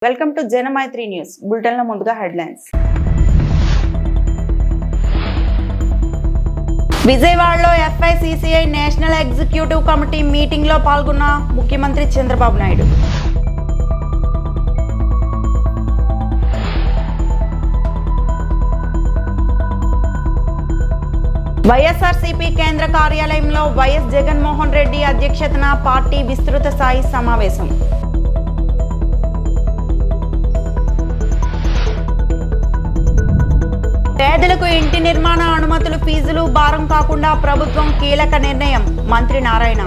Welcome to Janamaitri news బులెటిన్ల ముందుగా headlines. విజయవాడలో FICCI national executive committee meeting లో పాల్గొన్న ముఖ్యమంత్రి చంద్రబాబు నాయుడు. వైఎస్ఆర్సీపీ కేంద్ర కార్యాలయంలో వైఎస్ జగన్మోహన్ రెడ్డి అధ్యక్షతన పార్టీ విస్తృత స్థాయి సమావేశం. పేదలకు ఇంటి నిర్మాణ అనుమతులు ఫీజులు భారం కాకుండా ప్రభుత్వం కీలక నిర్ణయం మంత్రి నారాయణ.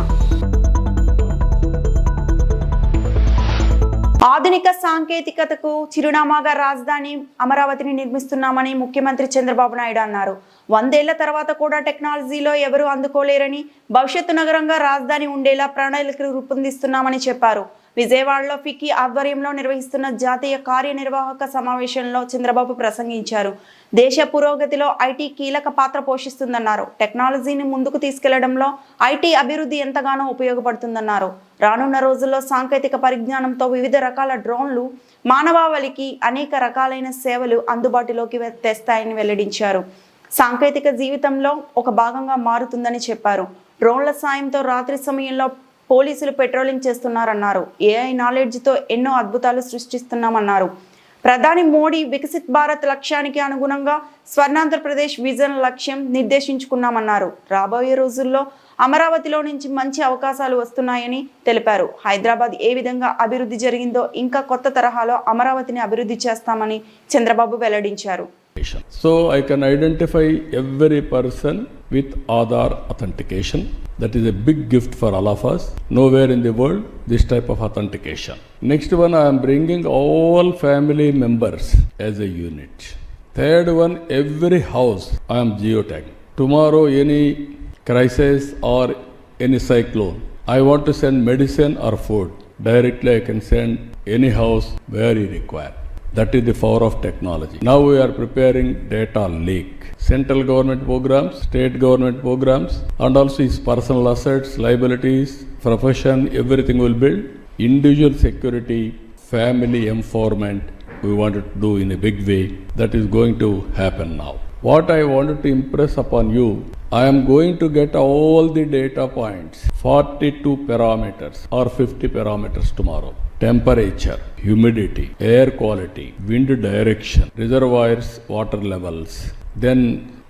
ఆధునిక సాంకేతికతకు చిరునామాగా రాజధాని అమరావతిని నిర్మిస్తున్నామని ముఖ్యమంత్రి చంద్రబాబు నాయుడు అన్నారు. 100 ఏళ్ల తర్వాత కూడా టెక్నాలజీలో ఎవరు అందుకోలేరని, భవిష్యత్తు నగరంగా రాజధాని ఉండేలా ప్రణాళికలు రూపొందిస్తున్నామని చెప్పారు. విజయవాడలో ఫికీ ఆధ్వర్యంలో నిర్వహిస్తున్న జాతీయ కార్యనిర్వాహక సమావేశంలో చంద్రబాబు ప్రసంగించారు. దేశ పురోగతిలో ఐటీ కీలక పాత్ర పోషిస్తుందన్నారు. టెక్నాలజీని ముందుకు తీసుకెళ్లడంలో ఐటీ అభివృద్ధి ఎంతగానో ఉపయోగపడుతుందన్నారు. రానున్న రోజుల్లో సాంకేతిక పరిజ్ఞానంతో వివిధ రకాల డ్రోన్లు మానవాళికి అనేక రకాలైన సేవలు అందుబాటులోకి తెస్తాయని వెల్లడించారు. సాంకేతిక జీవితంలో ఒక భాగంగా మారుతుందని చెప్పారు. డ్రోన్ల సాయంతో రాత్రి సమయంలో పోలీసులు పెట్రోలింగ్ చేస్తున్నారన్నారు. ఏఐ నాలెడ్జ్తో ఎన్నో అద్భుతాలు సృష్టిస్తున్నామన్నారు. ప్రధాని మోడీ వికసిత్ భారత్ లక్ష్యానికి అనుగుణంగా స్వర్ణాంధ్రప్రదేశ్ విజన్ లక్ష్యం నిర్దేశించుకున్నామన్నారు. రాబోయే రోజుల్లో అమరావతిలో నుంచి మంచి అవకాశాలు వస్తున్నాయని తెలిపారు. హైదరాబాద్ ఏ విధంగా అభివృద్ధి జరిగిందో ఇంకా కొత్త తరహాలో అమరావతిని అభివృద్ధి చేస్తామని చంద్రబాబు వెల్లడించారు. So I can identify every person with Aadhaar authentication. That is a big gift for all of us. Nowhere in the world this type of authentication. Next one, I am bringing all family members as a unit. Third one, every house I am geotagging. Tomorrow any crisis or any cyclone, I want to send medicine or food. Directly I can send any house where you require. That is the power of technology. Now we are preparing data lake. Central government programs, state government programs, and also its personal assets, liabilities, profession, everything will build. Individual security, family empowerment, we wanted to do in a big way. That is going to happen now. What I wanted to impress upon you, I am going to get all the data points, 42 parameters or 50 parameters tomorrow. Temperature, humidity, air quality, wind direction, reservoirs, water levels, then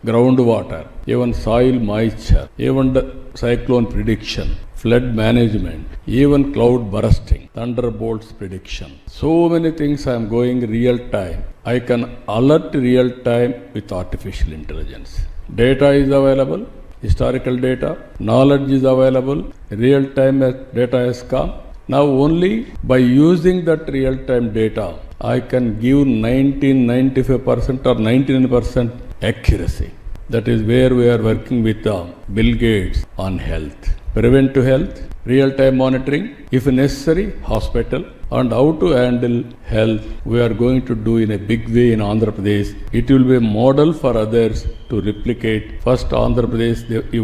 groundwater, even soil moisture, even the cyclone prediction, flood management, even cloud bursting, thunderbolts prediction. So many things I am going real time. I can alert real time with artificial intelligence. Data is available, historical data, knowledge is available, real time data has come. Now only by using that real time data, I can give 95% or 99% accuracy. That is where we are working with Bill Gates on health. Preventive health, real-time monitoring, if necessary, hospital, and how to handle health, we are going to do in a big way in Andhra Pradesh. It will be a model for others to replicate. First, Andhra Pradesh, you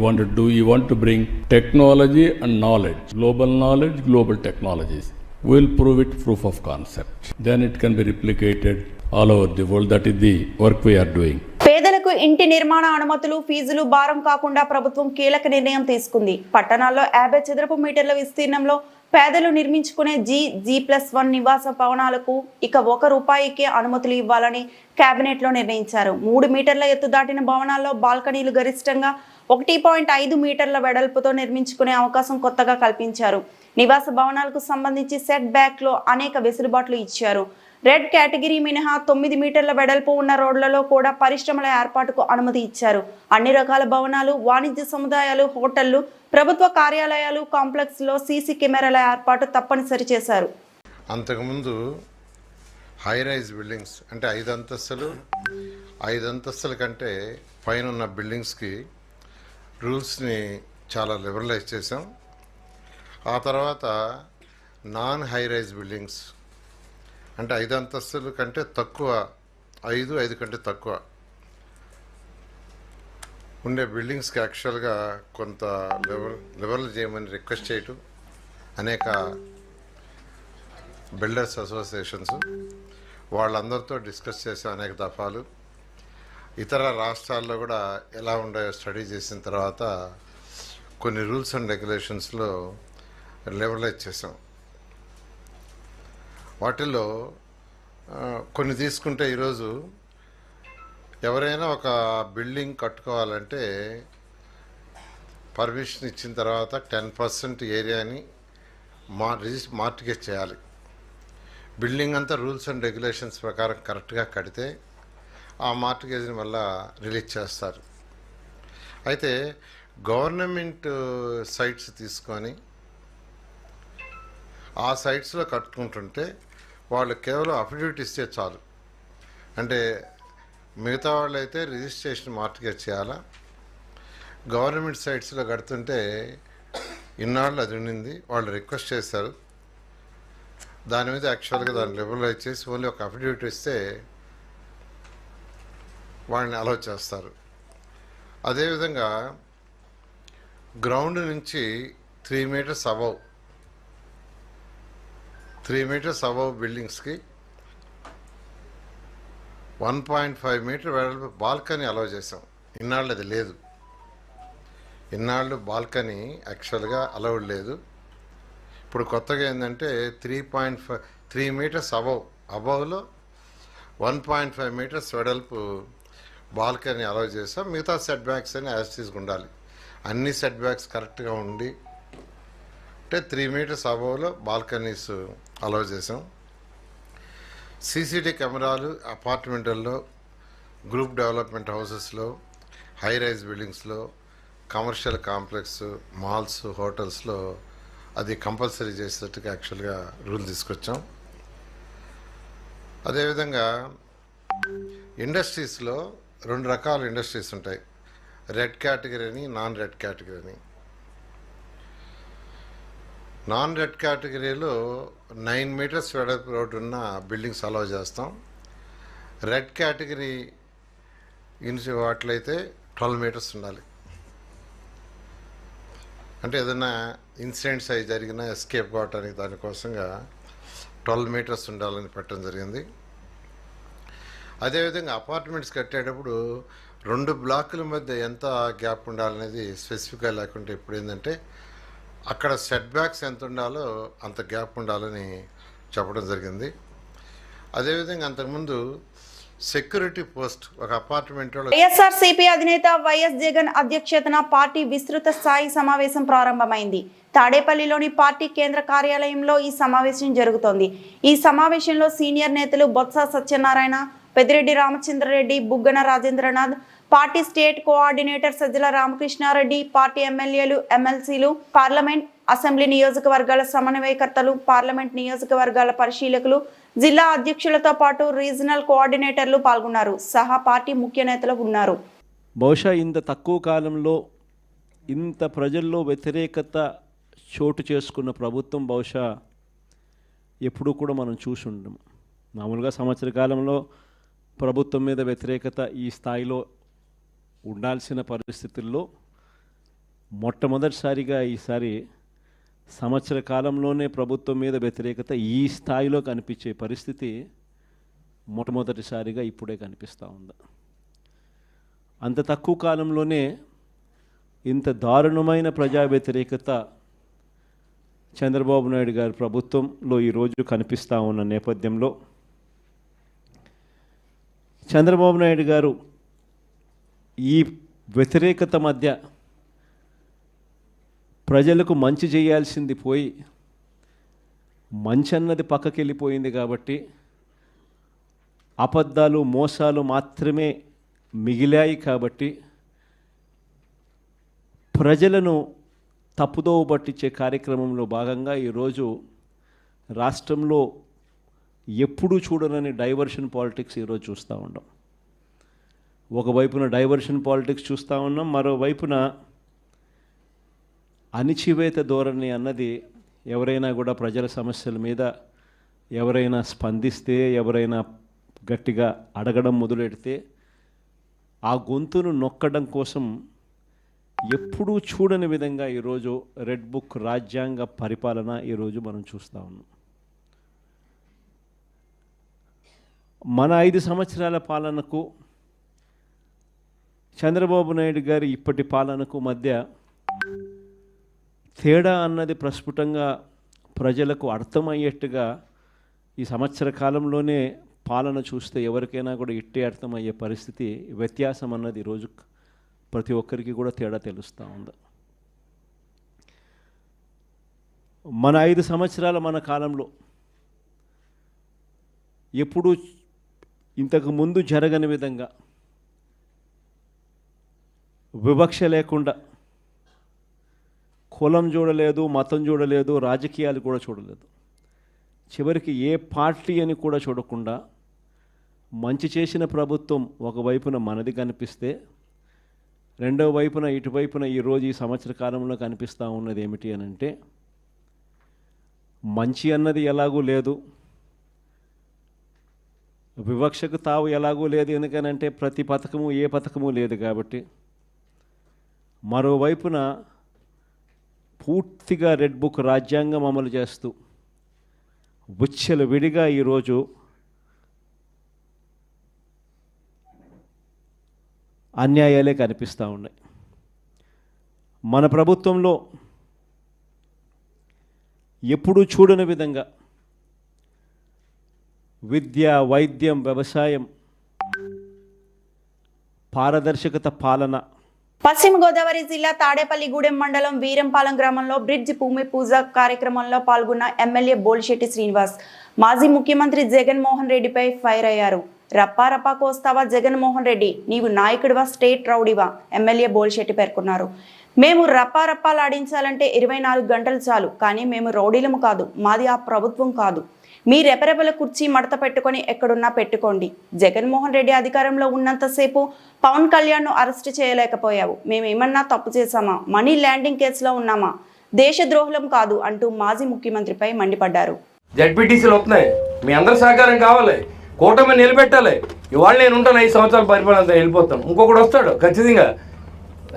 want to bring technology and knowledge, global technologies. We will prove it proof of concept. Then it can be replicated all over the world. That is the work we are doing. పేదలకు ఇంటి నిర్మాణ అనుమతులు ఫీజులు భారం కాకుండా ప్రభుత్వం కీలక నిర్ణయం తీసుకుంది. పట్టణాల్లో 50 చదరపు మీటర్ల విస్తీర్ణంలో పేదలు నిర్మించుకునే G+1 నివాస భవనాలకు ఇక ₹1కే అనుమతులు ఇవ్వాలని కేబినెట్ లో నిర్ణయించారు. 3 మీటర్ల ఎత్తు దాటిన భవనాల్లో బాల్కనీలు గరిష్టంగా 1.5 మీటర్ల వెడల్పుతో నిర్మించుకునే అవకాశం కొత్తగా కల్పించారు. నివాస భవనాలకు సంబంధించి సెట్ బ్యాక్ లో అనేక వెసులుబాట్లు ఇచ్చారు. రెడ్ కేటగిరీ మినహా 9 మీటర్ల వెడల్పు ఉన్న రోడ్లలో కూడా పరిశ్రమల ఏర్పాటుకు అనుమతి ఇచ్చారు. అన్ని రకాల భవనాలు, వాణిజ్య సముదాయాలు, హోటళ్లు, ప్రభుత్వ కార్యాలయాలు కాంప్లెక్స్ లో సీసీ కెమెరాల ఏర్పాటు తప్పనిసరి చేశారు. అంతకుముందు హై రైజ్ బిల్డింగ్స్ అంటే 5 అంతస్తుల కంటే పైన ఉన్న బిల్డింగ్స్కి రూల్స్ని చాలా లిబరలైజ్ చేసాం. ఆ తర్వాత నాన్ హై రైజ్ బిల్డింగ్స్ అంటే 5 అంతస్తుల కంటే తక్కువ, 5 కంటే తక్కువ ఉండే బిల్డింగ్స్కి యాక్చువల్గా కొంత లిబరల్ చేయమని రిక్వెస్ట్ చేయటం, అనేక బిల్డర్స్ అసోసియేషన్స్ వాళ్ళందరితో డిస్కస్ చేసాం అనేక దఫాలు. ఇతర రాష్ట్రాల్లో కూడా ఎలా ఉన్నాయో స్టడీ చేసిన తర్వాత కొన్ని రూల్స్ అండ్ రెగ్యులేషన్స్లో లెవెలైజ్ చేసాం. వాటిల్లో కొన్ని తీసుకుంటే ఈరోజు ఎవరైనా ఒక బిల్డింగ్ కట్టుకోవాలంటే పర్మిషన్ ఇచ్చిన తర్వాత 10% ఏరియాని మార్టిగేజ్ చేయాలి. బిల్డింగ్ అంతా రూల్స్ అండ్ రెగ్యులేషన్స్ ప్రకారం కరెక్ట్గా కడితే ఆ మార్టిగేజ్ని మళ్ళా రిలీజ్ చేస్తారు. అయితే గవర్నమెంట్ సైట్స్ తీసుకొని ఆ సైట్స్లో కట్టుకుంటుంటే వాళ్ళు కేవలం అఫిడవిట్ ఇస్తే చాలు. అంటే మిగతా వాళ్ళు అయితే రిజిస్ట్రేషన్ మార్టిగేజ్ చేయాలా. గవర్నమెంట్ సైట్స్లో కడుతుంటే ఇన్నాళ్ళు అది ఉండింది, వాళ్ళు రిక్వెస్ట్ చేశారు, దాని మీద యాక్చువల్గా దాన్ని లిబరలైజ్ చేసి ఓన్లీ ఒక అఫిడవిట్ ఇస్తే వాళ్ళని అలౌ చేస్తారు. అదేవిధంగా గ్రౌండ్ నుంచి 3 మీటర్స్ అబవ్ బిల్డింగ్స్కి 1.5 మీటర్ వెడల్పు బాల్కనీ అలౌ చేసాం. ఇన్నాళ్ళు అది లేదు. ఇన్నాళ్ళు బాల్కనీ యాక్చువల్గా అలౌడ్ లేదు. ఇప్పుడు కొత్తగా ఏంటంటే 3 మీటర్స్ అబవ్లో 1.5 మీటర్స్ వెడల్పు బాల్కనీ అలౌ చేసాం. మిగతా సెట్ బ్యాక్స్ అని యాజ్ తీసుకుండాలి. అన్ని సెట్ బ్యాక్స్ కరెక్ట్గా ఉండి అంటే 3 మీటర్స్ అబవ్లో బాల్కనీస్ అలౌ చేసాం. సీసీటీ కెమెరాలు అపార్ట్మెంట్లలో, గ్రూప్ డెవలప్మెంట్ హౌసెస్లో, హై రైజ్ బిల్డింగ్స్లో, కమర్షియల్ కాంప్లెక్స్, మాల్స్, హోటల్స్లో అది కంపల్సరీ చేసేటట్టుగా యాక్చువల్గా రూల్ తీసుకొచ్చాం. అదేవిధంగా ఇండస్ట్రీస్లో 2 రకాల ఇండస్ట్రీస్ ఉంటాయి, రెడ్ కేటగిరీ అని, నాన్ రెడ్ కేటగిరీ అని. నాన్ రెడ్ కేటగిరీలో 9 మీటర్స్ వెడల్పు రోడ్డు ఉన్న బిల్డింగ్స్ అలౌ చేస్తాం. రెడ్ కేటగిరీ వాటిలైతే 12 మీటర్స్ ఉండాలి. అంటే ఏదైనా ఇన్సిడెంట్స్ అవి జరిగినా ఎస్కేప్ కావటానికి దానికోసంగా 12 మీటర్స్ ఉండాలని పెట్టడం జరిగింది. అదేవిధంగా అపార్ట్మెంట్స్ కట్టేటప్పుడు 2 బ్లాకుల మధ్య ఎంత గ్యాప్ ఉండాలనేది స్పెసిఫిక్గా లేకుంటే ఇప్పుడు ఏంటంటే అక్కడ సెట్ బ్యాక్స్ ఎంత ఉండాలో అంత గ్యాప్ ఉండాలని చెప్పడం జరిగింది. అదేవిధంగా అంతకుముందు సెక్యూరిటీ పోస్ట్ ఒక అపార్ట్మెంట్. వైఎస్ఆర్సీపీ అధినేత వైఎస్ జగన్ అధ్యక్షతన పార్టీ విస్తృత స్థాయి సమావేశం ప్రారంభమైంది. తాడేపల్లిలోని పార్టీ కేంద్ర కార్యాలయంలో ఈ సమావేశం జరుగుతోంది. ఈ సమావేశంలో సీనియర్ నేతలు Botsa Satyanarayana, Peddireddy Ramachandra Reddy, Buggana Rajendranath, party state coordinator Sajjala Ramakrishna Reddy, party ఎమ్మెల్యేలు, ఎమ్మెల్సీలు, పార్లమెంట్, అసెంబ్లీ నియోజకవర్గాల సమన్వయకర్తలు, పార్లమెంట్ నియోజకవర్గాల పరిశీలకులు, జిల్లా అధ్యక్షులతో పాటు రీజనల్ కోఆర్డినేటర్లు పాల్గొన్నారు. సహా పార్టీ ముఖ్య నేతలు ఉన్నారు. బహుశా ఇంత తక్కువ కాలంలో ఇంత ప్రజల్లో వ్యతిరేకత చోటు చేసుకున్న ప్రభుత్వం బహుశా ఎప్పుడూ కూడా మనం చూసి ఉండము. మామూలుగా సంవత్సర కాలంలో ప్రభుత్వం మీద వ్యతిరేకత ఈ స్థాయిలో ఉండాల్సిన పరిస్థితుల్లో మొట్టమొదటిసారిగా ఈసారి సంవత్సర కాలంలోనే ప్రభుత్వం మీద వ్యతిరేకత ఈ స్థాయిలో కనిపించే పరిస్థితి మొట్టమొదటిసారిగా ఇప్పుడే కనిపిస్తూ ఉంది. అంత తక్కువ కాలంలోనే ఇంత దారుణమైన ప్రజా వ్యతిరేకత చంద్రబాబు నాయుడు గారి ప్రభుత్వంలో ఈరోజు కనిపిస్తూ ఉన్న నేపథ్యంలో చంద్రబాబు నాయుడు గారు ఈ వ్యతిరేకత మధ్య ప్రజలకు మంచి చేయాల్సింది పోయి మంచి అన్నది పక్కకి వెళ్ళిపోయింది కాబట్టి అబద్ధాలు, మోసాలు మాత్రమే మిగిలాయి కాబట్టి ప్రజలను తప్పుదోవ పట్టించే కార్యక్రమంలో భాగంగా ఈరోజు రాష్ట్రంలో ఎప్పుడూ చూడనని డైవర్షన్ పాలిటిక్స్ ఈరోజు చూస్తూ ఉన్నాం. ఒకవైపున డైవర్షన్ పాలిటిక్స్ చూస్తూ ఉన్నాం, మరోవైపున అణిచివేత ధోరణి అన్నది ఎవరైనా కూడా ప్రజల సమస్యల మీద ఎవరైనా స్పందిస్తే, ఎవరైనా గట్టిగా అడగడం మొదలెడితే ఆ గొంతును నొక్కడం కోసం ఎప్పుడూ చూడని విధంగా ఈరోజు రెడ్ బుక్ రాజ్యాంగ పరిపాలన ఈరోజు మనం చూస్తూ ఉన్నాం. మన 5 సంవత్సరాల పాలనకు చంద్రబాబు నాయుడు గారి ఇప్పటి పాలనకు మధ్య తేడా అన్నది ప్రస్ఫుటంగా ప్రజలకు అర్థమయ్యేట్టుగా ఈ సంవత్సర కాలంలోనే పాలన చూస్తే ఎవరికైనా కూడా ఇట్టే అర్థమయ్యే పరిస్థితి, వ్యత్యాసం అన్నది ఈరోజు ప్రతి ఒక్కరికి కూడా తేడా తెలుస్తూ ఉంది. మన 5 సంవత్సరాల మన కాలంలో ఎప్పుడూ ఇంతకు ముందు జరగని విధంగా వివక్ష లేకుండా, కులం చూడలేదు, మతం చూడలేదు, రాజకీయాలు కూడా చూడలేదు, చివరికి ఏ పార్టీ అని కూడా చూడకుండా మంచి చేసిన ప్రభుత్వం ఒకవైపున మనది కనిపిస్తే, రెండవ వైపున ఇటువైపున ఈరోజు ఈ సంవత్సర కాలంలో కనిపిస్తూ ఉన్నది ఏమిటి అని అంటే, మంచి అన్నది ఎలాగూ లేదు, వివక్షకు తావు ఎలాగూ లేదు. ఎందుకనంటే ప్రతి పథకము ఏ పథకము లేదు కాబట్టి. మరోవైపున పూర్తిగా రెడ్ బుక్ రాజ్యాంగం అమలు చేస్తూ విచ్చలు విడిగా ఈరోజు అన్యాయాలే కనిపిస్తూ ఉన్నాయి. మన ప్రభుత్వంలో ఎప్పుడూ చూడని విధంగా విద్య, వైద్యం, వ్యవసాయం, పారదర్శకత పాలన. పశ్చిమ గోదావరి జిల్లా తాడేపల్లిగూడెం మండలం వీరంపాలెం గ్రామంలో బ్రిడ్జ్ భూమి పూజ కార్యక్రమంలో పాల్గొన్న ఎమ్మెల్యే బోలిశెట్టి శ్రీనివాస్ మాజీ ముఖ్యమంత్రి జగన్మోహన్ రెడ్డిపై ఫైర్ అయ్యారు. రప్పారప్పా కోస్తావా జగన్మోహన్ రెడ్డి, నీవు నాయకుడివా, స్టేట్ రౌడీవా? ఎమ్మెల్యే బోలిశెట్టి పేర్కొన్నారు. మేము రప్పారప్పాలాడించాలంటే 24 గంటలు చాలు, కానీ మేము రౌడీలము కాదు, మాది ఆ ప్రభుత్వం కాదు. మీ రెపరెపల కుర్చీ మడత పెట్టుకొని ఎక్కడున్నా పెట్టుకోండి. జగన్మోహన్ రెడ్డి అధికారంలో ఉన్నంతసేపు పవన్ కళ్యాణ్ను అరెస్ట్ చేయలేకపోయావు. మేమేమన్నా తప్పు చేశామా? మనీ ల్యాండింగ్ కేసులో ఉన్నామా? దేశద్రోహులం కాదు అంటూ మాజీ ముఖ్యమంత్రిపై మండిపడ్డారు. జడ్పీటీసీలు వస్తున్నాయి, మీ అందరి సహకారం కావాలి, కూటమి నిలబెట్టాలి. ఇవాళ నేను ఉంటాను, 5 సంవత్సరాల పరిపాలన వెళ్ళిపోతాను, ఇంకొకటి వస్తాడు ఖచ్చితంగా.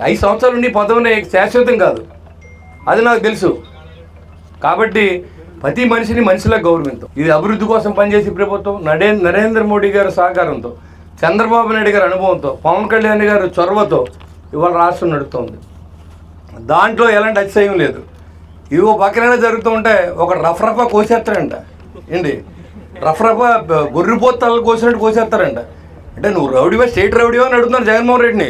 5 సంవత్సరాలు ఉండి పదవిని శాశ్వతం కాదు, అది నాకు తెలుసు. కాబట్టి ప్రతి మనిషిని మనిషిలా గౌరవించాం. ఇది అభివృద్ధి కోసం పనిచేసే ప్రభుత్వం. నరేంద్ర మోడీ గారి సహకారంతో, చంద్రబాబు నాయుడు గారి అనుభవంతో, పవన్ కళ్యాణ్ గారి చొరవతో ఇవాళ రాష్ట్రం నడుస్తుంది. దాంట్లో ఎలాంటి అతిశయం లేదు. ఇదిగో పక్కన జరుగుతూ ఉంటే ఒక రఫరఫా కోసేస్తారంట ఏంటి, రఫరఫా గొర్రెపోతలు కోసినట్టు కోసేస్తారంట. అంటే నువ్వు రౌడీవా, స్టేట్ రౌడీవా అని అడుగుతున్నారు జగన్మోహన్ రెడ్డిని.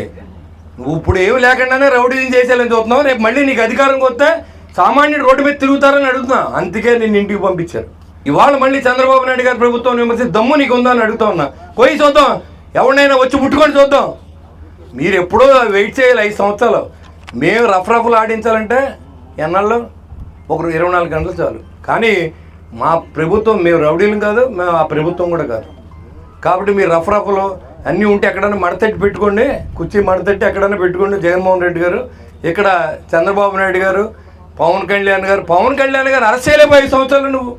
నువ్వు ఇప్పుడు ఏమి లేకుండానే రౌడీని చేసేయాలని చూస్తున్నావు. రేపు మళ్ళీ నీకు అధికారంకి వస్తే సామాన్యుడు రోడ్డు మీద తిరుగుతారని అడుగుతున్నా. అందుకే నేను ఇంటికి పంపించారు. ఇవాళ మళ్ళీ చంద్రబాబు నాయుడు గారి ప్రభుత్వం విమర్శించి దమ్ము నీకు ఉందా అని అడుగుతా ఉన్నా. పోయి చూద్దాం, ఎవరినైనా వచ్చి ముట్టుకొని చూద్దాం. మీరు ఎప్పుడో వెయిట్ చేయాలి 5 సంవత్సరాలు. మేము రఫ్రఫ్లు ఆడించాలంటే ఎన్నాళ్ళు, ఒక 24 గంటలు చాలు. కానీ మా ప్రభుత్వం, మేము రౌడీలు కాదు, మేము ఆ ప్రభుత్వం కూడా కాదు. కాబట్టి మీరు రఫ్రఫ్లు అన్నీ ఉంటే ఎక్కడైనా మడతట్టి పెట్టుకోండి, కుర్చీ మడతట్టి ఎక్కడైనా పెట్టుకోండి. జగన్మోహన్ రెడ్డి గారు, ఇక్కడ చంద్రబాబు నాయుడు గారు, పవన్ కళ్యాణ్ గారు అరెస్ట్ చేయలేవు. 5 సంవత్సరాలు నువ్వు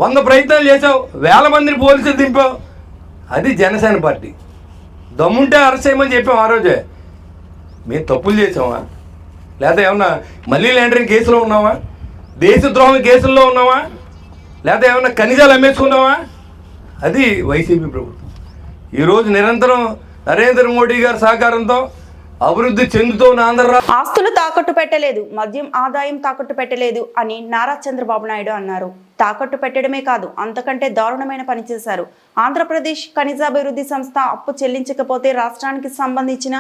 100 ప్రయత్నాలు చేసావు, 1000 మందిని పోలీసులు దింపావు. అది జనసేన పార్టీ. దమ్ముంటే అరెస్ట్ చేయమని చెప్పాం ఆ రోజే. మేము తప్పులు చేసామా, లేదా ఏమన్నా మళ్ళీ ల్యాండరింగ్ కేసులో ఉన్నామా, దేశద్రోహం కేసుల్లో ఉన్నామా, లేదా ఏమన్నా ఖనిజాలు అమ్మేసుకున్నామా? అది వైసీపీ ప్రభుత్వం. ఈరోజు నిరంతరం నరేంద్ర మోడీ గారి సహకారంతో అభివృద్ధి చెందుతూ ఆంధ్ర ఆస్తులు తాకట్టు పెట్టలేదు, మద్యం ఆదాయం తాకట్టు పెట్టలేదు అని నారా చంద్రబాబు నాయుడు అన్నారు. తాకట్టు పెట్టడమే కాదు, అంతకంటే దారుణమైన పని చేశారు. ఆంధ్రప్రదేశ్ ఖనిజాభివృద్ధి సంస్థ అప్పు చెల్లించకపోతే రాష్ట్రానికి సంబంధించిన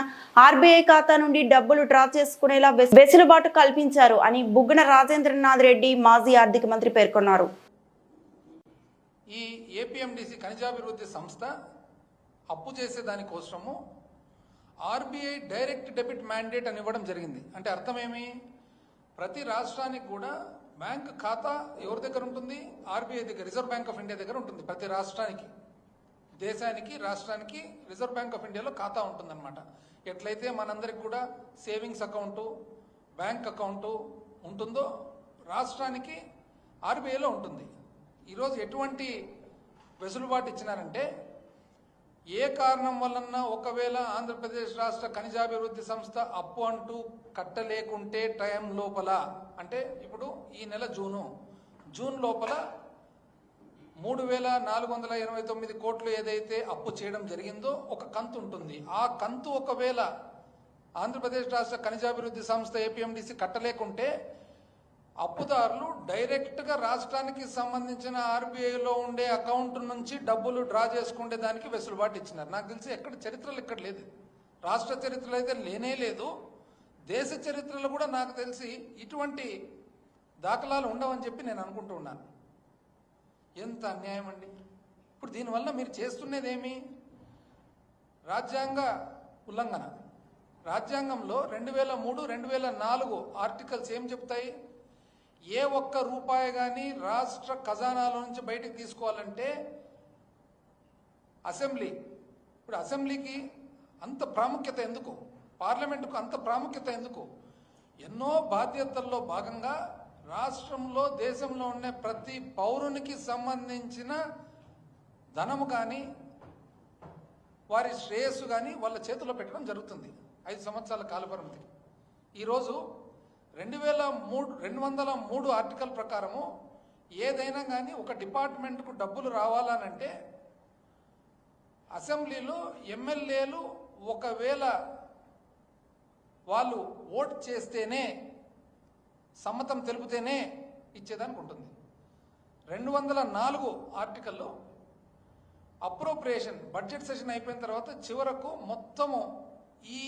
ఆర్బీఐ ఖాతా నుండి డబ్బులు డ్రా చేసుకునేలా వెసులుబాటు కల్పించారు అని బుగ్గన రాజేంద్రనాథ్ రెడ్డి మాజీ ఆర్థిక మంత్రి పేర్కొన్నారు. ఈ ఏపీఎండిసి ఖనిజాభివృద్ధి సంస్థ అప్పు చేసే దానికోసము ఆర్బీఐ డైరెక్ట్ డెబిట్ మ్యాండేట్ అని ఇవ్వడం జరిగింది. అంటే అర్థమేమి, ప్రతి రాష్ట్రానికి కూడా బ్యాంక్ ఖాతా ఎవరి దగ్గర ఉంటుంది? ఆర్బీఐ దగ్గర, రిజర్వ్ బ్యాంక్ ఆఫ్ ఇండియా దగ్గర ఉంటుంది. ప్రతి రాష్ట్రానికి, దేశానికి, రాష్ట్రానికి రిజర్వ్ బ్యాంక్ ఆఫ్ ఇండియాలో ఖాతా ఉంటుందన్నమాట. ఎట్లయితే మనందరికి కూడా సేవింగ్స్ అకౌంటు, బ్యాంక్ అకౌంటు ఉంటుందో రాష్ట్రానికి ఆర్బీఐలో ఉంటుంది. ఈరోజు ఎటువంటి వెసులుబాటు ఇచ్చినారంటే, ఏ కారణం వలన ఒకవేళ ఆంధ్రప్రదేశ్ రాష్ట్ర ఖనిజాభివృద్ధి సంస్థ అప్పు అంటూ కట్టలేకుంటే టైం లోపల, అంటే ఇప్పుడు ఈ నెల జూన్ లోపల 3,429 కోట్లు ఏదైతే అప్పు చేయడం జరిగిందో ఒక కంతు ఉంటుంది. ఆ కంతు ఒకవేళ ఆంధ్రప్రదేశ్ రాష్ట్ర ఖనిజాభివృద్ధి సంస్థ ఏపీఎండిసి కట్టలేకుంటే అప్పుదారులు డైరెక్ట్గా రాష్ట్రానికి సంబంధించిన ఆర్బీఐలో ఉండే అకౌంట్ నుంచి డబ్బులు డ్రా చేసుకునే దానికి వెసులుబాటు ఇచ్చినారు. నాకు తెలిసి ఎక్కడ చరిత్రలు ఇక్కడ లేదు, రాష్ట్ర చరిత్రలో అయితే లేనే లేదు, దేశ చరిత్రలో కూడా నాకు తెలిసి ఇటువంటి దాఖలాలు ఉండవని చెప్పి నేను అనుకుంటూ ఉన్నాను. ఎంత అన్యాయం అండి! ఇప్పుడు దీనివల్ల మీరు చేస్తున్నదేమి? రాజ్యాంగ ఉల్లంఘన. రాజ్యాంగంలో 2003, 2004 ఆర్టికల్స్ ఏం చెప్తాయి? ఏ ఒక్క రూపాయి కానీ రాష్ట్ర ఖజానాలో నుంచి బయటకు తీసుకోవాలంటే అసెంబ్లీ, ఇప్పుడు అసెంబ్లీకి అంత ప్రాముఖ్యత ఎందుకు? పార్లమెంటుకు అంత ప్రాముఖ్యత ఎందుకు? ఎన్నో బాధ్యతల్లో భాగంగా రాష్ట్రంలో దేశంలో ఉన్న ప్రతి పౌరునికి సంబంధించిన ధనము కానీ వారి శ్రేయస్సు కానీ వాళ్ళ చేతిలో పెట్టడం జరుగుతుంది 5 సంవత్సరాల కాలపరిమితి. ఈరోజు 203 ఆర్టికల్ ప్రకారము ఏదైనా కానీ ఒక డిపార్ట్మెంట్కు డబ్బులు రావాలనంటే అసెంబ్లీలో ఎమ్మెల్యేలు ఒకవేళ వాళ్ళు ఓట్ చేస్తేనే, సమ్మతం తెలిపితేనే ఇచ్చేదానికి ఉంటుంది. 204 ఆర్టికల్లో అప్రోప్రియేషన్ బడ్జెట్ సెషన్ అయిపోయిన తర్వాత చివరకు మొత్తము ఈ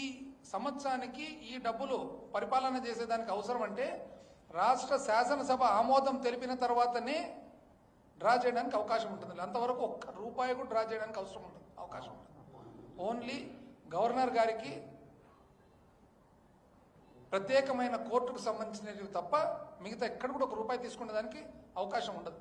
సంవత్సరానికి ఈ డబ్బులు పరిపాలన చేసేదానికి అవసరం అంటే రాష్ట్ర శాసనసభ ఆమోదం తెలిపిన తర్వాతనే డ్రా చేయడానికి అవకాశం ఉంటుంది. అంతవరకు ఒక్క రూపాయి కూడా డ్రా చేయడానికి అవకాశం ఉంటుంది. ఓన్లీ గవర్నర్ గారికి ప్రత్యేకమైన కోర్టుకు సంబంధించినవి తప్ప మిగతా ఎక్కడ కూడా 1 రూపాయి తీసుకునే దానికి అవకాశం ఉండదు.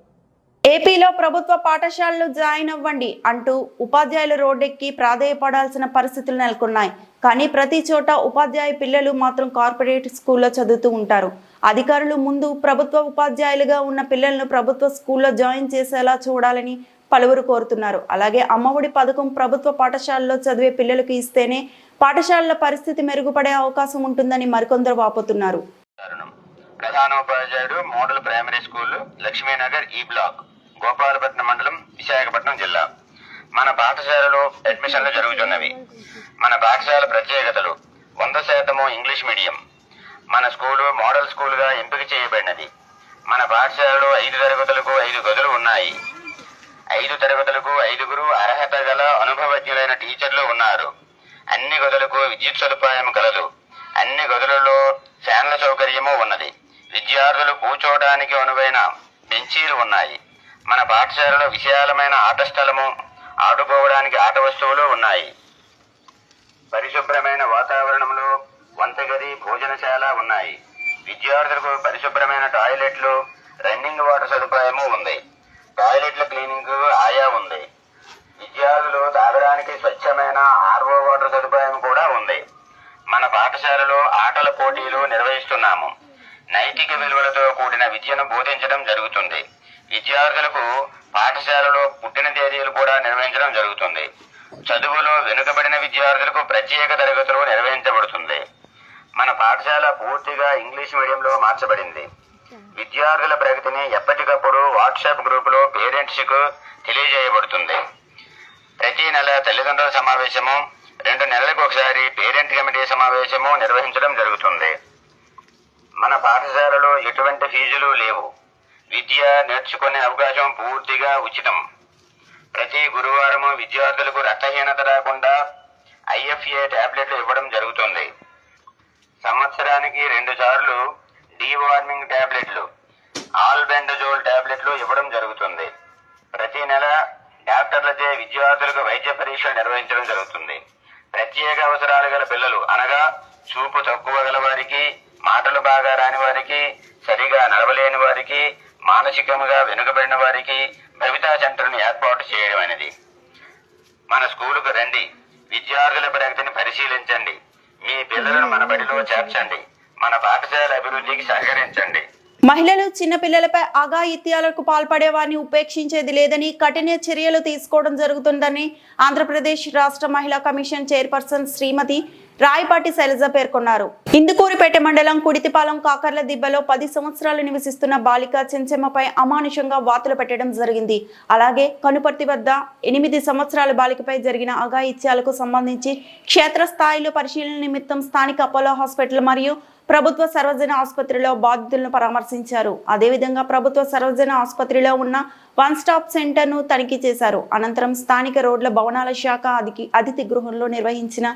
ఏపీలో ప్రభుత్వ పాఠశాలలు జాయిన్ అవ్వండి అంటూ ఉపాధ్యాయులు రోడ్డెక్కి ప్రాధేయపడాల్సిన పరిస్థితులు నెలకొన్నాయి. కానీ ప్రతి చోట ఉపాధ్యాయ పిల్లలు మాత్రం కార్పొరేట్ స్కూల్లో చదువుతూ ఉంటారు. అధికారులు ముందు ప్రభుత్వ ఉపాధ్యాయులుగా ఉన్న పిల్లలను ప్రభుత్వ స్కూల్లో జాయిన్ చేసేలా చూడాలని పలువురు కోరుతున్నారు. అలాగే అమ్మఒడి పథకం ప్రభుత్వ పాఠశాలలో చదివే పిల్లలకు ఇస్తేనే పాఠశాలల పరిస్థితి మెరుగుపడే అవకాశం ఉంటుందని మరికొందరు వాపోతున్నారు. ప్రధానోపాధ్యాయుడు మోడల్ ప్రైమరీ స్కూల్, లక్ష్మీనగర్ ఈ బ్లాక్, గోపాలపట్నం మండలం, విశాఖపట్నం జిల్లా. మన పాఠశాలలో అడ్మిషన్లు జరుగుతున్నవి. మన పాఠశాల ప్రత్యేకతలు: 100% ఇంగ్లీష్ మీడియం. మన స్కూలు మోడల్ స్కూల్గా ఎంపిక చేయబడినది. మన పాఠశాలలో 5 తరగతులకు 5 గదులు ఉన్నాయి. 5 తరగతులకు 5గురు అర్హత గల అనుభవజ్ఞులైన టీచర్లు ఉన్నారు. అన్ని గదులకు విద్యుత్ సదుపాయం కలదు. అన్ని గదులలో ఫ్యాన్ల సౌకర్యము ఉన్నది. విద్యార్థులు కూర్చోవడానికి అనువైన బెంచీలు ఉన్నాయి. మన పాఠశాలలో విశాలమైన ఆట స్థలము, ఆడుకోవడానికి ఆట వస్తువులు ఉన్నాయి. పరిశుభ్రమైన వాతావరణంలో వంటగది, భోజనశాల ఉన్నాయి. విద్యార్థులకు పరిశుభ్రమైన టాయిలెట్లు, రన్నింగ్ వాటర్ సదుపాయము ఉంది. టాయిలెట్ల క్లీనింగ్ ఆయా ఉంది. విద్యార్థులు తాగడానికి స్వచ్ఛమైన ఆర్ఓ వాటర్ సదుపాయం కూడా ఉంది. మన పాఠశాలలో ఆటల పోటీలు నిర్వహిస్తున్నాము. నైతిక విలువలతో కూడిన విద్యను బోధించడం జరుగుతుంది. విద్యార్థులకు పాఠశాలలో పుట్టిన తేదీలు కూడా నిర్వహించడం జరుగుతుంది. చదువులో వెనుకబడిన విద్యార్థులకు ప్రత్యేక తరగతులు నిర్వహించబడుతుంది. మన పాఠశాల పూర్తిగా ఇంగ్లీష్ మీడియంలో మార్చబడింది. విద్యార్థుల ప్రగతిని ఎప్పటికప్పుడు వాట్సాప్ గ్రూపులో పేరెంట్స్కు తెలియజేయబడుతుంది. ప్రతి నెల తల్లిదండ్రుల సమావేశము, 2 నెలలకు ఒకసారి పేరెంట్ కమిటీ సమావేశము నిర్వహించడం జరుగుతుంది. మన పాఠశాలలో ఎటువంటి ఫీజులు లేవు. విద్య నేర్చుకునే అవకాశం పూర్తిగా ఉచితం. ప్రతి గురువారము విద్యార్థులకు రక్తహీనత రాకుండా IFA టాబ్లెట్లు ఇవ్వడం జరుగుతుంది. సంవత్సరానికి 2 సార్లు డీవార్మింగ్ టాబ్లెట్లు, ఆల్బెండజోల్ టాబ్లెట్లు ఇవ్వడం జరుగుతుంది. ప్రతి నెల డాక్టర్లచే విద్యార్థులకు వైద్య పరీక్షలు నిర్వహించడం జరుగుతుంది. ప్రత్యేక అవసరాలు గల పిల్లలు అనగా చూపు తక్కువ గల వారికి, మాటలు బాగా రాని వారికి, సరిగా నడవలేని వారికి, మానసికంగా వెనుకబడిన వారికి భవితా సెంటర్ను ఏర్పాటు చేయడం అనేది. మన స్కూలుకు రండి, విద్యార్థుల ప్రగతిని పరిశీలించండి, మీ పిల్లలను మన బడిలో చేర్చండి, మన పాఠశాల అభివృద్ధికి సహకరించండి. మహిళలు చిన్నపిల్లలపై అఘాయిత్యాలకు పాల్పడే వారిని ఉపేక్షించేది లేదని కఠిన చర్యలు తీసుకోవడం జరుగుతుందని ఆంధ్రప్రదేశ్ రాష్ట్ర మహిళా కమిషన్ చైర్పర్సన్ శ్రీమతి రాయపాటి శైలజ పేర్కొన్నారు. ఇందుకూరుపేట మండలం కుడితిపాలెం కాకర్ల దిబ్బలో 10 సంవత్సరాలు నివసిస్తున్న బాలిక చెంచెమ్మపై అమానుషంగా వాతులు పెట్టడం జరిగింది. అలాగే కనుపర్తి వద్ద 8 సంవత్సరాల బాలికపై జరిగిన అఘాయిత్యాలకు సంబంధించి క్షేత్రస్థాయిలో పరిశీలన నిమిత్తం స్థానిక అపోలో హాస్పిటల్ మరియు ప్రభుత్వ సర్వజన ఆసుపత్రిలో బాధితులను పరామర్శించారు. అదేవిధంగా ప్రభుత్వ సర్వజన ఆసుపత్రిలో ఉన్న 1 స్టాప్ సెంటర్ను తనిఖీ చేశారు. అనంతరం స్థానిక రోడ్ల భవనాల శాఖ అతిథి గృహంలో నిర్వహించిన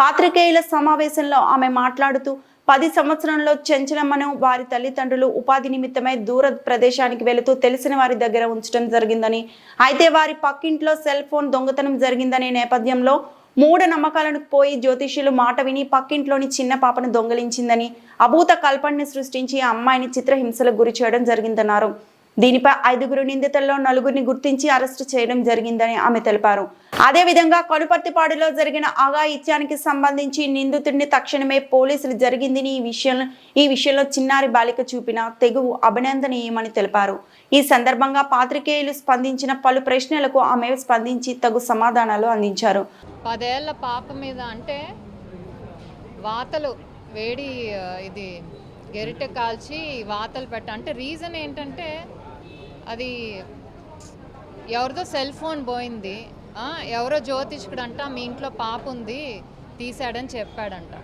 పాత్రికేయుల సమావేశంలో ఆమె మాట్లాడుతూ 10 సంవత్సరంలో చెంచలమ్మను వారి తల్లిదండ్రులు ఉపాధి నిమిత్తమై దూర ప్రదేశానికి వెళుతూ తెలిసిన వారి దగ్గర ఉంచడం జరిగిందని, అయితే వారి పక్కింట్లో సెల్ ఫోన్ దొంగతనం జరిగిందనే నేపథ్యంలో మూఢనమ్మకాలను పోయి జ్యోతిష్యులు మాట విని పక్కింట్లోని చిన్న పాపను దొంగిలించిందని, అభూత కల్పనని సృష్టించి ఆ అమ్మాయిని చిత్రహింసలకు గురి చేయడం జరిగిందన్నారు. దీనిపై 5 నిందితుల్లో 4 గుర్తించి అరెస్టు చేయడం జరిగిందని ఆమె తెలిపారు. అదేవిధంగా కనుపర్తిపాడులో జరిగిన అఘాయిత్యానికి సంబంధించి నిందితుడిని తక్షణమే పోలీసులు జరిగిందని ఈ విషయంలో చిన్నారి బాలిక చూపిన తెగువ అభినందనీయమని తెలిపారు. ఈ సందర్భంగా పాత్రికేయులు స్పందించిన పలు ప్రశ్నలకు ఆమె స్పందించి తగు సమాధానాలు అందించారు. 10 ఏళ్ల పాప మీద అంటే వాతలు వేడి ఇది గెరిటె కాల్చి వాతలు అంటే రీజన్ ఏంటంటే అది ఎవరిదో సెల్ ఫోన్ పోయింది, ఎవరో జ్యోతిష్కుడు అంట మీ ఇంట్లో పాప ఉంది తీసాడని చెప్పాడంట.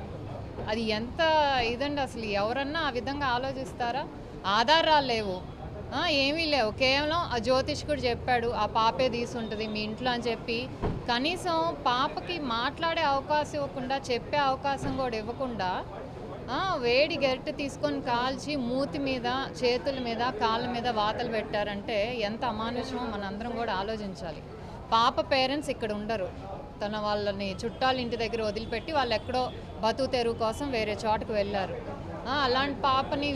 అది ఎంత ఇదండి, అసలు ఎవరన్నా ఆ విధంగా ఆలోచిస్తారా? ఆధారాలు లేవు, ఏమీ లేవు, కేవలం ఆ జ్యోతిష్కుడు చెప్పాడు ఆ పాపే తీసుంటుంది మీ ఇంట్లో అని చెప్పి కనీసం పాపకి మాట్లాడే అవకాశం ఇవ్వకుండా, చెప్పే అవకాశం కూడా ఇవ్వకుండా వేడి గెరిటె తీసుకొని కాల్చి మూతి మీద, చేతుల మీద, కాళ్ళ మీద వాతలు పెట్టారంటే ఎంత అమానుషమో మనందరం కూడా ఆలోచించాలి. పాప పేరెంట్స్ ఇక్కడ ఉండరు, తన వాళ్ళని చుట్టాల ఇంటి దగ్గర వదిలిపెట్టి వాళ్ళు ఎక్కడో బతుకు తెరువు కోసం వేరే చోటుకు వెళ్ళారు. అలాంటి పాపని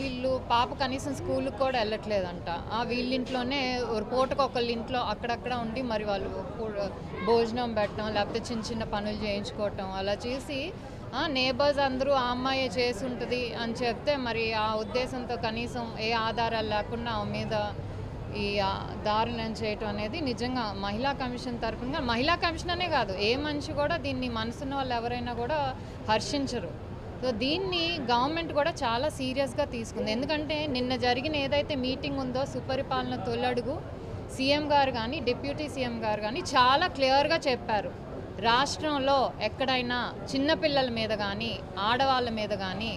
పాప కనీసం స్కూల్కి కూడా వెళ్ళట్లేదంట. వీళ్ళింట్లోనే పూటకు ఒకళ్ళ ఇంట్లో అక్కడక్కడ ఉండి మరి వాళ్ళు భోజనం పెట్టడం లేకపోతే చిన్న చిన్న పనులు చేయించుకోవటం అలా చేసి నేబర్స్ అందరూ ఆ అమ్మాయి చేసి ఉంటుంది అని చెప్తే మరి ఆ ఉద్దేశంతో కనీసం ఏ ఆధారాలు లేకుండా ఆమె మీద ఈ దారుణం చేయటం అనేది నిజంగా మహిళా కమిషన్ తరఫున, మహిళా కమిషన్ అనే కాదు ఏ మనిషి కూడా దీన్ని మనసున్న వాళ్ళు ఎవరైనా కూడా హర్షించరు. సో దీన్ని గవర్నమెంట్ కూడా చాలా సీరియస్గా తీసుకుంది. ఎందుకంటే నిన్న జరిగిన ఏదైతే మీటింగ్ ఉందో సుపరిపాలన తొలడుగు, సీఎం గారు కానీ డిప్యూటీ సీఎం గారు కానీ చాలా క్లియర్గా చెప్పారు, రాష్ట్రంలో ఎక్కడైనా చిన్నపిల్లల మీద కానీ ఆడవాళ్ళ మీద కానీ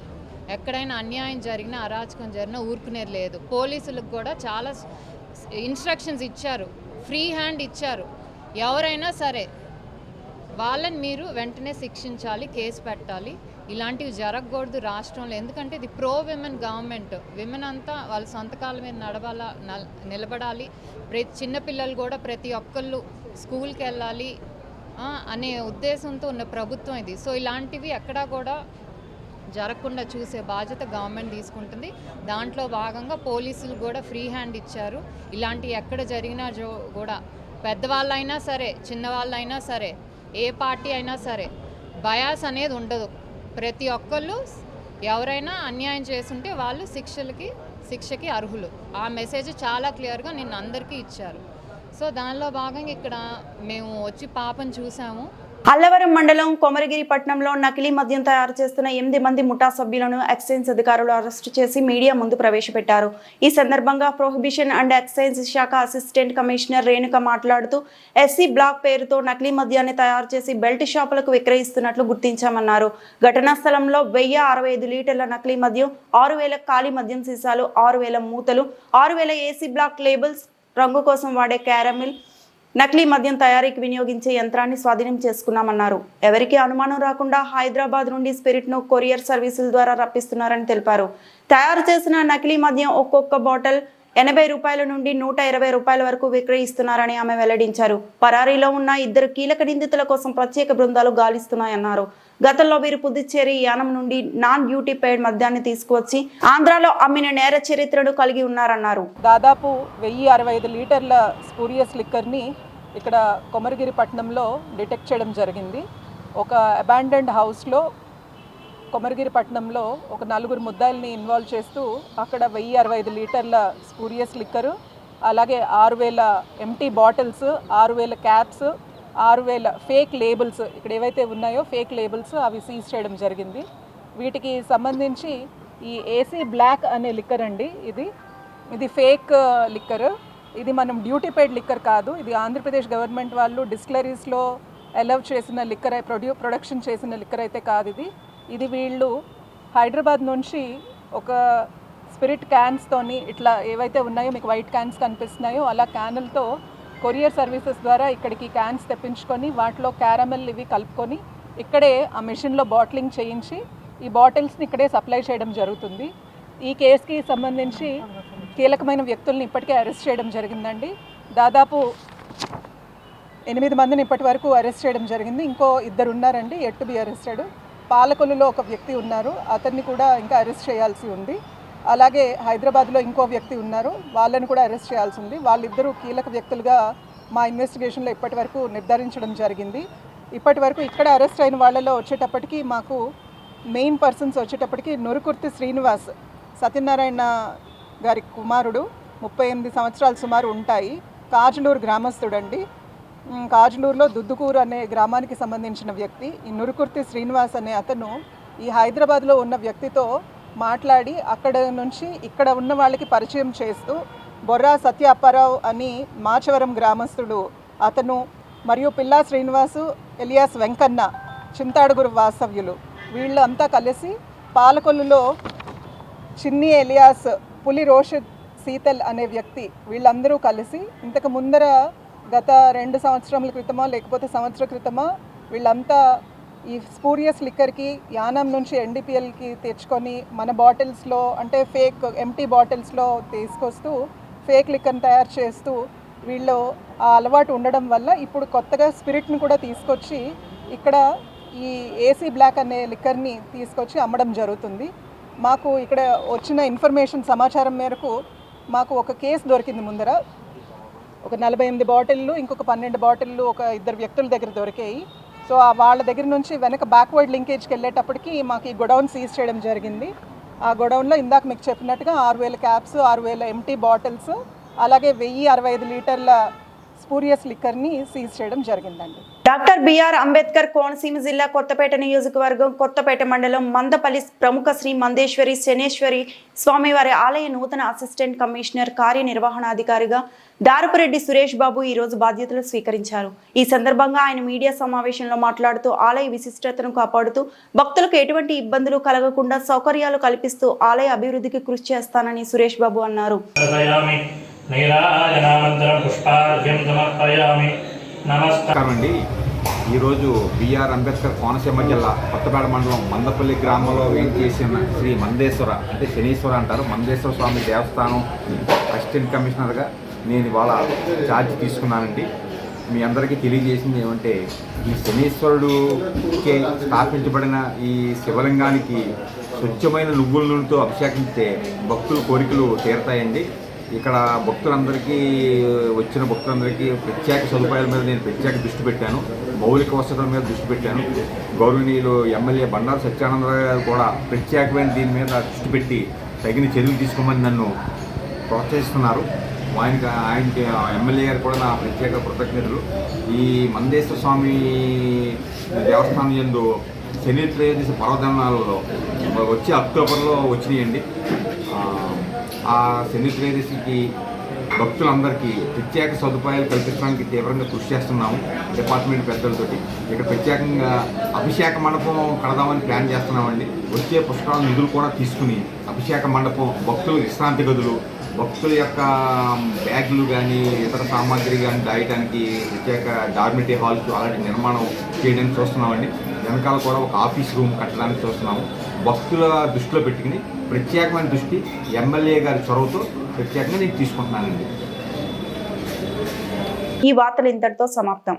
ఎక్కడైనా అన్యాయం జరిగినా అరాచకం జరిగినా ఊరుకునేది లేదు. పోలీసులకు కూడా చాలా ఇన్స్ట్రక్షన్స్ ఇచ్చారు, ఫ్రీ హ్యాండ్ ఇచ్చారు. ఎవరైనా సరే వాళ్ళని మీరు వెంటనే శిక్షించాలి, కేసు పెట్టాలి, ఇలాంటివి జరగకూడదు రాష్ట్రంలో. ఎందుకంటే ఇది ప్రో విమెన్ గవర్నమెంట్, విమెన్ అంతా వాళ్ళ సొంతకాల మీద నిలబడాలి. చిన్నపిల్లలు కూడా ప్రతి ఒక్కళ్ళు స్కూల్కి వెళ్ళాలి అనే ఉద్దేశంతో ఉన్న ప్రభుత్వం ఇది. సో ఇలాంటివి ఎక్కడా కూడా జరగకుండా చూసే బాధ్యత గవర్నమెంట్ తీసుకుంటుంది. దాంట్లో భాగంగా పోలీసులు కూడా ఫ్రీ హ్యాండ్ ఇచ్చారు. ఇలాంటివి ఎక్కడ జరిగినా కూడా పెద్దవాళ్ళైనా సరే చిన్నవాళ్ళైనా సరే ఏ పార్టీ అయినా సరే బయాస్ అనేది ఉండదు. ప్రతి ఒక్కళ్ళు ఎవరైనా అన్యాయం చేస్తుంటే వాళ్ళు శిక్షకి అర్హులు. ఆ మెసేజ్ చాలా క్లియర్గా నిన్న అందరికీ ఇచ్చారు. సో దానిలో భాగంగా ఇక్కడ మేము వచ్చి పాపను చూసాము. అల్లవరం మండలం కొమరగిరి పట్టణంలో నకిలీ మద్యం తయారు చేస్తున్న 8 మంది ముఠా సభ్యులను ఎక్సైజ్ అధికారులు అరెస్టు చేసి మీడియా ముందు ప్రవేశపెట్టారు. ఈ సందర్భంగా ప్రొహిబిషన్ అండ్ ఎక్సైజ్ శాఖ అసిస్టెంట్ కమిషనర్ రేణుక మాట్లాడుతూ ఎస్సీ బ్లాక్ పేరుతో నకిలీ మద్యాన్ని తయారు చేసి బెల్ట్ షాపులకు విక్రయిస్తున్నట్లు గుర్తించామన్నారు. ఘటనా స్థలంలో 1065 లీటర్ల నకిలీ మద్యం, 6000 ఖాళీ మద్యం సీసాలు, 6000 మూతలు, 6000 ఏసీ బ్లాక్ లేబుల్స్, రంగు కోసం వాడే క్యారమిల్, నకిలీ మద్యం తయారీకి వినియోగించే యంత్రాన్ని స్వాధీనం చేసుకున్నామన్నారు. ఎవరికీ అనుమానం రాకుండా హైదరాబాద్ నుండి స్పిరిట్ను కొరియర్ సర్వీసుల ద్వారా రప్పిస్తున్నారని తెలిపారు. తయారు చేసిన నకిలీ మద్యం ఒక్కొక్క బాటిల్ 80 రూపాయల నుండి 120 రూపాయల వరకు విక్రయిస్తున్నారని ఆమె వెల్లడించారు. పరారీలో ఉన్న 2 కీలక నిందితుల కోసం ప్రత్యేక బృందాలు గాలిస్తున్నాయన్నారు. గతంలో వీరు పుదుచ్చేరి యానం నుండి నాన్ డ్యూటీ పెయిడ్ మద్యాన్ని తీసుకువచ్చి ఆంధ్రాలో అమ్మిన నేర చరిత్రను కలిగి ఉన్నారన్నారు. దాదాపు 1065 లీటర్ల స్పూరియస్ లిక్కర్ని ఇక్కడ కొమరగిరి పట్టణంలో డిటెక్ట్ చేయడం జరిగింది. ఒక అబాండెండ్ హౌస్లో కొమరగిరి పట్టణంలో ఒక 4 ముద్దాయిల్ని ఇన్వాల్వ్ చేస్తూ అక్కడ 1065 లీటర్ల స్పూరియస్ లిక్కరు, అలాగే 6000 empty bottles, 6000 caps, 6000 fake labels, ఇక్కడ ఏవైతే ఉన్నాయో ఫేక్ లేబుల్స్ అవి సీజ్ చేయడం జరిగింది. వీటికి సంబంధించి ఈ ఏసీ బ్లాక్ అనే లిక్కర్ అండి, ఇది ఫేక్ లిక్కర్. ఇది మనం డ్యూటీ పెయిడ్ లిక్కర్ కాదు. ఇది ఆంధ్రప్రదేశ్ గవర్నమెంట్ వాళ్ళు డిస్టిలరీస్లో అలౌ చేసిన లిక్కర్, ప్రొడక్షన్ చేసిన లిక్కర్ అయితే కాదు. ఇది వీళ్ళు హైదరాబాద్ నుంచి ఒక స్పిరిట్ క్యాన్స్తోని, ఇట్లా ఏవైతే ఉన్నాయో మీకు వైట్ క్యాన్స్ కనిపిస్తున్నాయో అలా క్యానులతో కొరియర్ సర్వీసెస్ ద్వారా ఇక్కడికి క్యాన్స్ తెప్పించుకొని వాటిలో క్యారమెల్ ఇవి కలుపుకొని ఇక్కడే ఆ మెషిన్లో బాటిలింగ్ చేయించి ఈ బాటిల్స్ని ఇక్కడే సప్లై చేయడం జరుగుతుంది. ఈ కేసుకి సంబంధించి కీలకమైన వ్యక్తుల్ని ఇప్పటికే అరెస్ట్ చేయడం జరిగిందండి. దాదాపు 8 మందిని ఇప్పటి వరకు అరెస్ట్ చేయడం జరిగింది. ఇంకో 2 ఉన్నారండి ఎట్ టు బి అరెస్టెడ్. పాలకొల్లులో ఒక వ్యక్తి ఉన్నారు, అతన్ని కూడా ఇంకా అరెస్ట్ చేయాల్సి ఉంది. అలాగే హైదరాబాద్లో ఇంకో వ్యక్తి ఉన్నారు, వాళ్ళని కూడా అరెస్ట్ చేయాల్సి ఉంది. వాళ్ళిద్దరూ కీలక వ్యక్తులుగా మా ఇన్వెస్టిగేషన్లో ఇప్పటి వరకు నిర్ధారించడం జరిగింది. ఇప్పటి వరకు ఇక్కడ అరెస్ట్ అయిన వాళ్ళలో వచ్చేటప్పటికి మాకు మెయిన్ పర్సన్స్ వచ్చేటప్పటికి నురుకుర్తి శ్రీనివాస్, సత్యనారాయణ గారి కుమారుడు, 38 సంవత్సరాలు సుమారు ఉంటాయి, కాజులూరు గ్రామస్తుడండి. కాజులూరులో దుద్దుకూరు అనే గ్రామానికి సంబంధించిన వ్యక్తి. ఈ నురుకుర్తి శ్రీనివాస్ అనే అతను ఈ హైదరాబాద్లో ఉన్న వ్యక్తితో మాట్లాడి అక్కడ నుంచి ఇక్కడ ఉన్న వాళ్ళకి పరిచయం చేస్తూ బొర్రా సత్య అప్పారావు అని మాచవరం గ్రామస్తుడు అతను, మరియు పిల్లా శ్రీనివాసు ఎలియాస్ వెంకన్న చింతాడుగురు వాసవ్యులు, వీళ్ళంతా కలిసి పాలకొల్లులో చిన్ని ఎలియాస్, పులి రోషద్ సీతల్ అనే వ్యక్తి, వీళ్ళందరూ కలిసి ఇంతకు ముందర గత 2 సంవత్సరాల క్రితమో లేకపోతే సంవత్సరం క్రితమో వీళ్ళంతా ఈ స్పూరియస్ లిక్కర్కి యానం నుంచి ఎన్డీపీఎల్కి తెచ్చుకొని మన బాటిల్స్లో, అంటే ఫేక్ ఎంటీ బాటిల్స్లో తీసుకొస్తూ ఫేక్ లిక్కర్ని తయారు చేస్తూ వీళ్ళు ఆ అలవాటు ఉండడం వల్ల ఇప్పుడు కొత్తగా స్పిరిట్ని కూడా తీసుకొచ్చి ఇక్కడ ఈ ఏసీ బ్లాక్ అనే లిక్కర్ని తీసుకొచ్చి అమ్మడం జరుగుతుంది. మాకు ఇక్కడ వచ్చిన ఇన్ఫర్మేషన్ సమాచారం మేరకు మాకు ఒక కేసు దొరికింది. ముందర ఒక 48 బాటిళ్ళు, ఇంకొక 12 బాటిళ్ళు ఒక 2 వ్యక్తుల దగ్గర దొరికాయి. సో వాళ్ళ దగ్గర నుంచి వెనక బ్యాక్వర్డ్ లింకేజ్కి వెళ్ళేటప్పటికి మాకు ఈ గొడౌన్ సీజ్ చేయడం జరిగింది. ఆ గొడౌన్లో ఇందాక మీకు చెప్పినట్టుగా 6000 క్యాప్స్, 6000 ఎంటీ బాటిల్స్, అలాగే 1065 లీటర్ల స్పూరియస్ లిక్కర్ని సీజ్ చేయడం జరిగిందండి. డాక్టర్ బిఆర్ అంబేద్కర్ కోనసీమ జిల్లా కొత్తపేట నియోజకవర్గం కొత్తపేట మండలం మందపల్లి ప్రముఖ శ్రీ మందేశ్వరి శనేశ్వరి స్వామివారి ఆలయ నూతన అసిస్టెంట్ కమిషనర్ కార్యనిర్వహణాధికారిగా దారుపురెడ్డి సురేష్ బాబు ఈ రోజు బాధ్యతలు స్వీకరించారు. ఈ సందర్భంగా ఆయన మీడియా సమావేశంలో మాట్లాడుతూ ఆలయ విశిష్టతను కాపాడుతూ భక్తులకు ఎటువంటి ఇబ్బందులు కలగకుండా సౌకర్యాలు కల్పిస్తూ ఆలయ అభివృద్ధికి కృషి చేస్తానని సురేష్ బాబు అన్నారు. నమస్కారం అండి. ఈరోజు బిఆర్ అంబేద్కర్ కోనసీమ జిల్లా కొత్తపేట మండలం మందపల్లి గ్రామంలో వేయించేసిన శ్రీ మందేశ్వర, అంటే శనీశ్వర అంటారు, మందేశ్వర స్వామి దేవస్థానం అసిస్టెంట్ కమిషనర్గా నేను ఇవాళ ఛార్జ్ తీసుకున్నానండి. మీ అందరికీ తెలియజేసింది ఏమంటే, ఈ శనీశ్వరుడుకే స్థాపించబడిన ఈ శివలింగానికి స్వచ్ఛమైన నువ్వుల నూనెతో అభిషేకించితే భక్తుల కోరికలు తీరతాయండి. ఇక్కడ భక్తులందరికీ, వచ్చిన భక్తులందరికీ ప్రత్యేక సదుపాయాల మీద నేను ప్రత్యేక దృష్టి పెట్టాను, మౌలిక వసతుల మీద దృష్టి పెట్టాను. గౌరవనీయులు ఎమ్మెల్యే బండారు సత్యానందరావు గారు కూడా ప్రత్యేకమైన దీని మీద దృష్టి పెట్టి తగిన చర్యలు తీసుకోమని నన్ను ప్రోత్సహిస్తున్నారు. ఆయనకి ఎమ్మెల్యే గారు కూడా నా ప్రత్యేక కృతజ్ఞతలు. ఈ మందేశ్వర స్వామి దేవస్థానం యందు శని త్రయోదశి పర్వదినాలలో వచ్చి అక్టోబర్లో వచ్చినాయండి. ఆ శని త్రయోదశికి భక్తులందరికీ ప్రత్యేక సదుపాయాలు కల్పించడానికి తీవ్రంగా కృషి చేస్తున్నాము డిపార్ట్మెంట్ పెద్దలతోటి. ఇక్కడ ప్రత్యేకంగా అభిషేక మండపం కడదామని ప్లాన్ చేస్తున్నామండి. వచ్చే పుష్కరాల నిధులు కూడా తీసుకుని అభిషేక మండపం, భక్తుల విశ్రాంతి గదులు, భక్తుల యొక్క బ్యాగులు కానీ ఇతర సామాగ్రి కానీ దాయడానికి ప్రత్యేక డార్మిటరీ హాల్స్ అలాంటి నిర్మాణం చేయడానికి చూస్తున్నామండి. వెనకాల కూడా ఒక ఆఫీస్ రూమ్ కట్టడానికి చూస్తున్నాము. భక్తుల దృష్టిలో పెట్టుకుని ప్రత్యేకమైన దృష్టి ఎమ్మెల్యే గారి చొరవతో ప్రత్యేకంగా నేను తీసుకుంటున్నానండి. ఈ వార్తలు ఇంతటితో సమాప్తం.